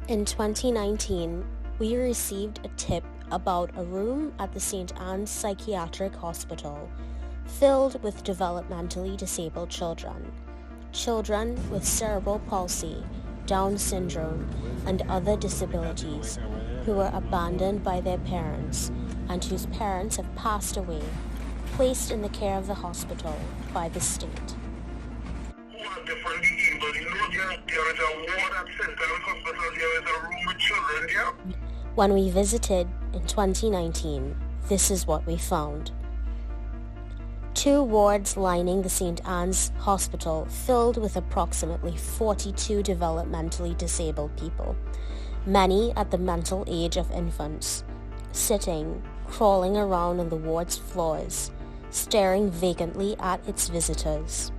In 2019, we received a tip about a room at the St. Anne's Psychiatric Hospital filled with developmentally disabled children. Children with cerebral palsy, Down syndrome, and other disabilities who were abandoned by their parents and whose parents have passed away, placed in the care of the hospital by the state. When we visited in 2019, this is what we found. 2 wards lining the St. Anne's Hospital filled with approximately 42 developmentally disabled people, many at the mental age of infants, sitting, crawling around on the ward's floors, staring vacantly at its visitors.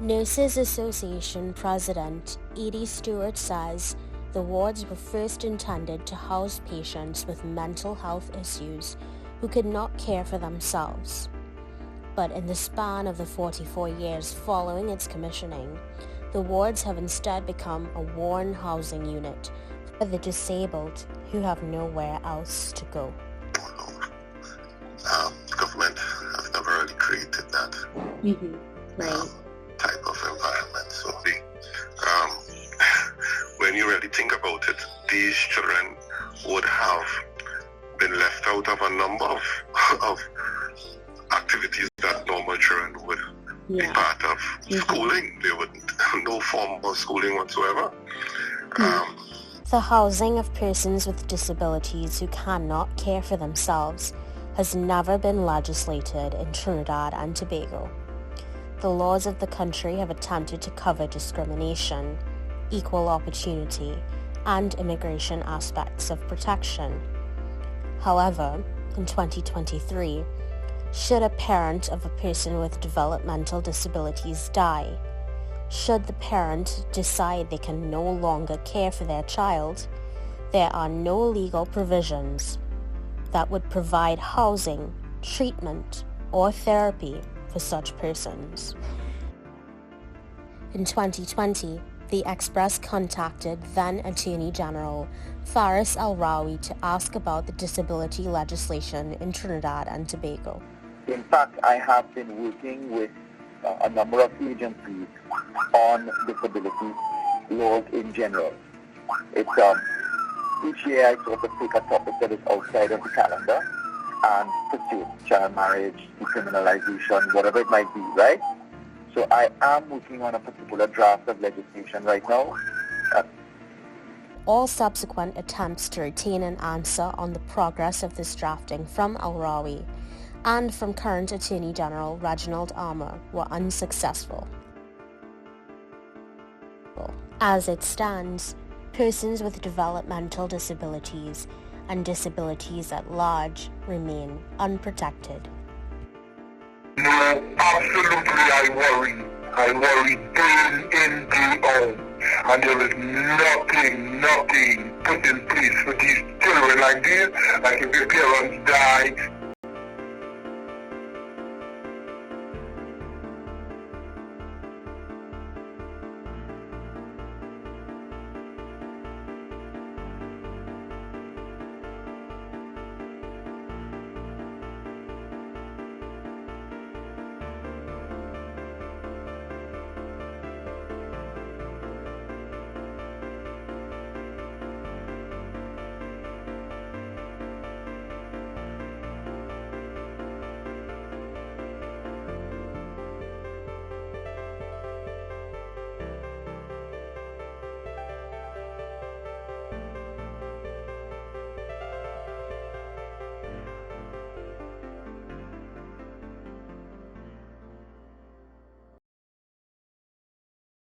Nurses Association President Edie Stewart says the wards were first intended to house patients with mental health issues who could not care for themselves. But in the span of the 44 years following its commissioning, the wards have instead become a worn housing unit for the disabled who have nowhere else to go. Government has never really created that type of environment. So when you really think about it, these children would have been left out of a number of activities that normal children would be part of. Schooling, they would no form of schooling whatsoever. The housing of persons with disabilities who cannot care for themselves has never been legislated in Trinidad and Tobago. The laws of the country have attempted to cover discrimination, equal opportunity, and immigration aspects of protection. However, in 2023, should a parent of a person with developmental disabilities die, should the parent decide they can no longer care for their child, there are no legal provisions that would provide housing, treatment, or therapy for such persons. In 2020, the Express contacted then Attorney General Faris Al-Rawi to ask about the disability legislation in Trinidad and Tobago. In fact, I have been working with a number of agencies on disability laws in general. It's each year I sort of take a topic that is outside of the calendar and pursue child marriage, decriminalization, whatever it might be, right? So I am working on a particular draft of legislation right now. All subsequent attempts to retain an answer on the progress of this drafting from Al-Rawi and from current Attorney General Reginald Armour were unsuccessful. As it stands, persons with developmental disabilities and disabilities at large remain unprotected. No, absolutely I worry day in, day out, and there is nothing put in place for these children like this. Like if their parents die,